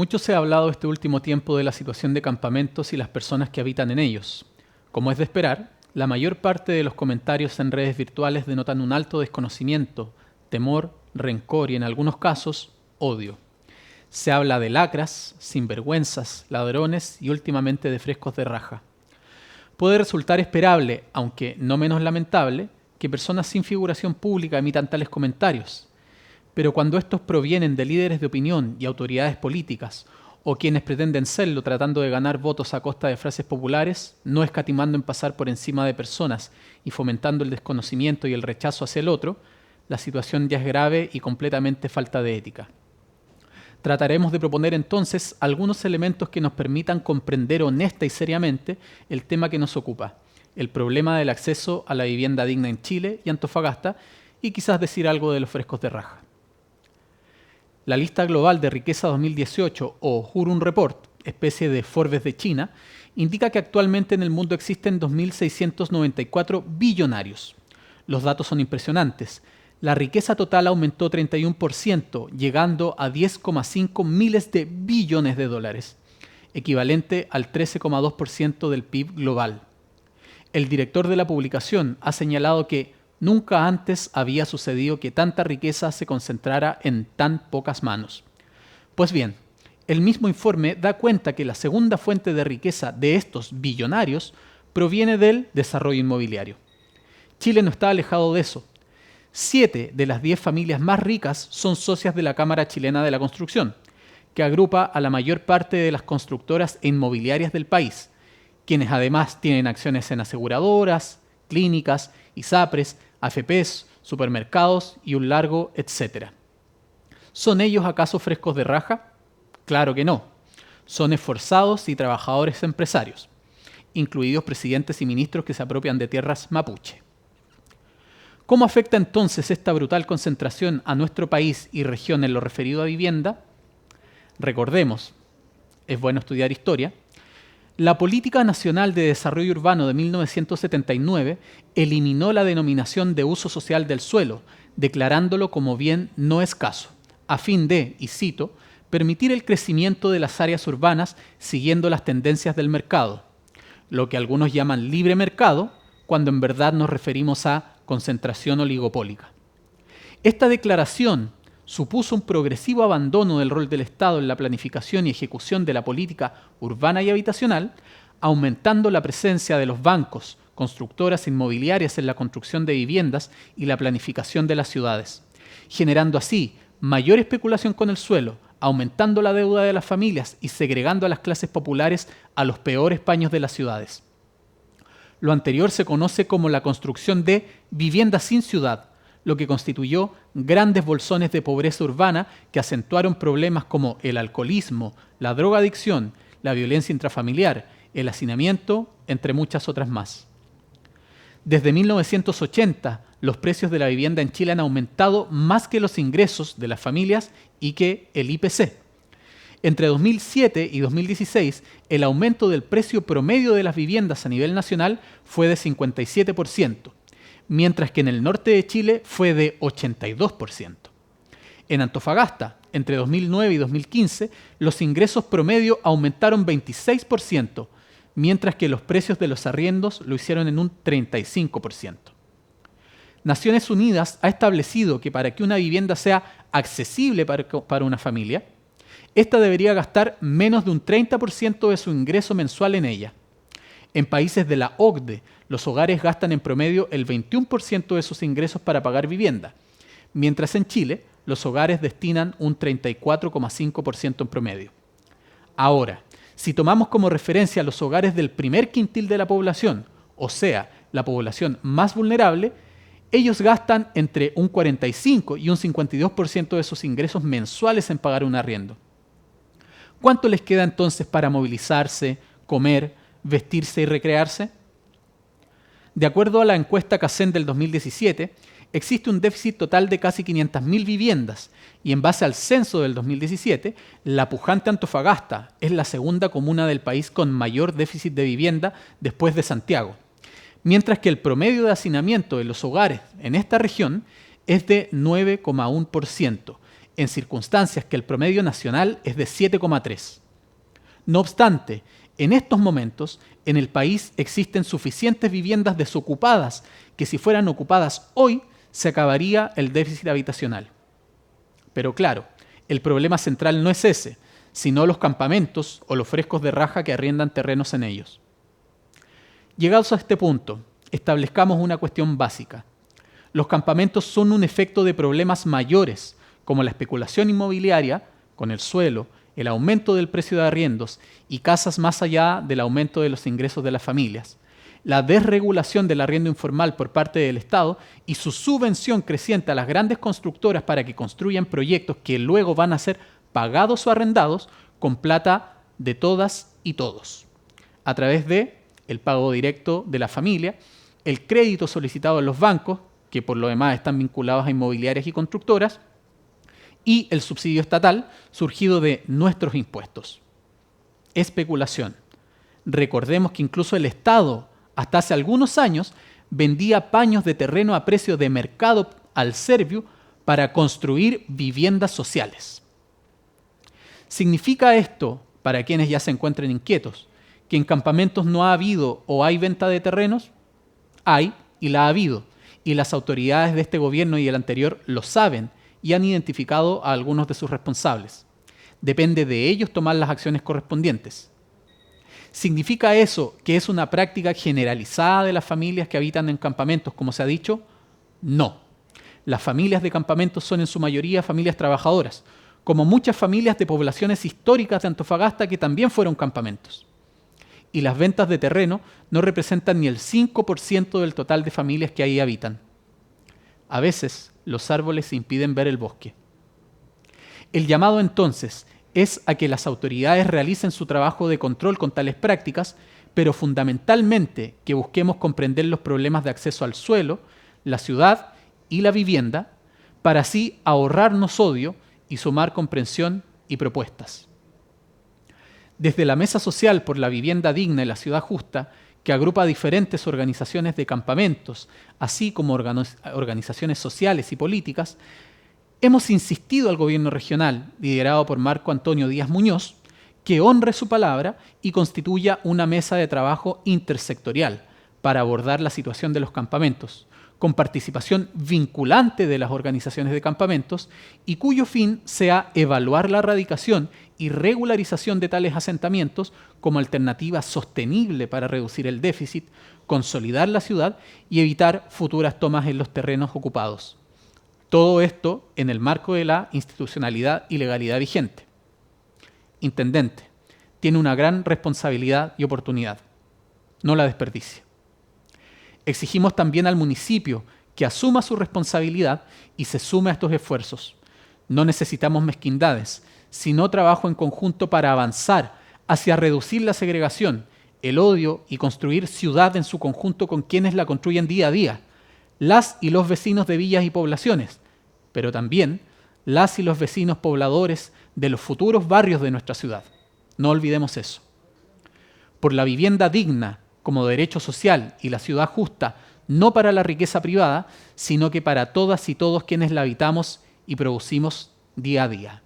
Mucho se ha hablado este último tiempo de la situación de campamentos y las personas que habitan en ellos. Como es de esperar, la mayor parte de los comentarios en redes virtuales denotan un alto desconocimiento, temor, rencor y en algunos casos, odio. Se habla de lacras, sinvergüenzas, ladrones y últimamente de frescos de raja. Puede resultar esperable, aunque no menos lamentable, que personas sin figuración pública emitan tales comentarios. Pero cuando estos provienen de líderes de opinión y autoridades políticas, o quienes pretenden serlo tratando de ganar votos a costa de frases populares, no escatimando en pasar por encima de personas y fomentando el desconocimiento y el rechazo hacia el otro, la situación ya es grave y completamente falta de ética. Trataremos de proponer entonces algunos elementos que nos permitan comprender honesta y seriamente el tema que nos ocupa, el problema del acceso a la vivienda digna en Chile y Antofagasta, y quizás decir algo de los frescos de raja. La lista global de riqueza 2018 o Hurun Report, especie de Forbes de China, indica que actualmente en el mundo existen 2.694 billonarios. Los datos son impresionantes. La riqueza total aumentó 31%, llegando a 10,5 miles de billones de dólares, equivalente al 13,2% del PIB global. El director de la publicación ha señalado que nunca antes había sucedido que tanta riqueza se concentrara en tan pocas manos. Pues bien, el mismo informe da cuenta que la segunda fuente de riqueza de estos billonarios proviene del desarrollo inmobiliario. Chile no está alejado de eso. 7 de las 10 familias más ricas son socias de la Cámara Chilena de la Construcción, que agrupa a la mayor parte de las constructoras e inmobiliarias del país, quienes además tienen acciones en aseguradoras, clínicas, ISAPRES, AFPs, supermercados y un largo etcétera. ¿Son ellos acaso frescos de raja? Claro que no. Son esforzados y trabajadores empresarios, incluidos presidentes y ministros que se apropian de tierras mapuche. ¿Cómo afecta entonces esta brutal concentración a nuestro país y región en lo referido a vivienda? Recordemos, es bueno estudiar historia, la Política Nacional de Desarrollo Urbano de 1979 eliminó la denominación de uso social del suelo, declarándolo como bien no escaso, a fin de, y cito, permitir el crecimiento de las áreas urbanas siguiendo las tendencias del mercado, lo que algunos llaman libre mercado, cuando en verdad nos referimos a concentración oligopólica. Esta declaración supuso un progresivo abandono del rol del Estado en la planificación y ejecución de la política urbana y habitacional, aumentando la presencia de los bancos, constructoras inmobiliarias en la construcción de viviendas y la planificación de las ciudades, generando así mayor especulación con el suelo, aumentando la deuda de las familias y segregando a las clases populares a los peores paños de las ciudades. Lo anterior se conoce como la construcción de viviendas sin ciudad, lo que constituyó grandes bolsones de pobreza urbana que acentuaron problemas como el alcoholismo, la drogadicción, la violencia intrafamiliar, el hacinamiento, entre muchas otras más. Desde 1980, los precios de la vivienda en Chile han aumentado más que los ingresos de las familias y que el IPC. Entre 2007 y 2016, el aumento del precio promedio de las viviendas a nivel nacional fue de 57%. Mientras que en el norte de Chile fue de 82%. En Antofagasta, entre 2009 y 2015, los ingresos promedio aumentaron 26%, mientras que los precios de los arriendos lo hicieron en un 35%. Naciones Unidas ha establecido que para que una vivienda sea accesible para una familia, ésta debería gastar menos de un 30% de su ingreso mensual en ella. En países de la OCDE, los hogares gastan en promedio el 21% de sus ingresos para pagar vivienda, mientras en Chile los hogares destinan un 34,5% en promedio. Ahora, si tomamos como referencia los hogares del primer quintil de la población, o sea, la población más vulnerable, ellos gastan entre un 45 y un 52% de sus ingresos mensuales en pagar un arriendo. ¿Cuánto les queda entonces para movilizarse, comer, vestirse y recrearse? De acuerdo a la encuesta CACEN del 2017, existe un déficit total de casi 500.000 viviendas y en base al censo del 2017, la pujante Antofagasta es la segunda comuna del país con mayor déficit de vivienda después de Santiago, mientras que el promedio de hacinamiento de los hogares en esta región es de 9,1%, en circunstancias que el promedio nacional es de 7,3. No obstante, en estos momentos, en el país existen suficientes viviendas desocupadas que si fueran ocupadas hoy, se acabaría el déficit habitacional. Pero claro, el problema central no es ese, sino los campamentos o los frescos de raja que arriendan terrenos en ellos. Llegados a este punto, establezcamos una cuestión básica. Los campamentos son un efecto de problemas mayores, como la especulación inmobiliaria, con el suelo, el aumento del precio de arriendos y casas más allá del aumento de los ingresos de las familias, la desregulación del arriendo informal por parte del Estado y su subvención creciente a las grandes constructoras para que construyan proyectos que luego van a ser pagados o arrendados con plata de todas y todos, a través de el pago directo de la familia, el crédito solicitado en los bancos, que por lo demás están vinculados a inmobiliarias y constructoras, y el subsidio estatal surgido de nuestros impuestos. Especulación. Recordemos que incluso el Estado, hasta hace algunos años, vendía paños de terreno a precio de mercado al Serviu para construir viviendas sociales. ¿Significa esto, para quienes ya se encuentren inquietos, que en campamentos no ha habido o hay venta de terrenos? Hay y la ha habido, y las autoridades de este gobierno y el anterior lo saben y han identificado a algunos de sus responsables. Depende de ellos tomar las acciones correspondientes. ¿Significa eso que es una práctica generalizada de las familias que habitan en campamentos, como se ha dicho? No. Las familias de campamentos son en su mayoría familias trabajadoras, como muchas familias de poblaciones históricas de Antofagasta que también fueron campamentos. Y las ventas de terreno no representan ni el 5% del total de familias que ahí habitan. A veces los árboles impiden ver el bosque. El llamado entonces es a que las autoridades realicen su trabajo de control con tales prácticas, pero fundamentalmente que busquemos comprender los problemas de acceso al suelo, la ciudad y la vivienda, para así ahorrarnos odio y sumar comprensión y propuestas. Desde la Mesa Social por la Vivienda Digna y la Ciudad Justa, que agrupa diferentes organizaciones de campamentos, así como organizaciones sociales y políticas, hemos insistido al gobierno regional, liderado por Marco Antonio Díaz Muñoz, que honre su palabra y constituya una mesa de trabajo intersectorial para abordar la situación de los campamentos, con participación vinculante de las organizaciones de campamentos y cuyo fin sea evaluar la erradicación y regularización de tales asentamientos como alternativa sostenible para reducir el déficit, consolidar la ciudad y evitar futuras tomas en los terrenos ocupados. Todo esto en el marco de la institucionalidad y legalidad vigente. Intendente, tiene una gran responsabilidad y oportunidad. No la desperdicie. Exigimos también al municipio que asuma su responsabilidad y se sume a estos esfuerzos. No necesitamos mezquindades, sino trabajo en conjunto para avanzar hacia reducir la segregación, el odio y construir ciudad en su conjunto con quienes la construyen día a día, las y los vecinos de villas y poblaciones, pero también las y los vecinos pobladores de los futuros barrios de nuestra ciudad. No olvidemos eso. Por la vivienda digna como derecho social y la ciudad justa, no para la riqueza privada, sino que para todas y todos quienes la habitamos y producimos día a día.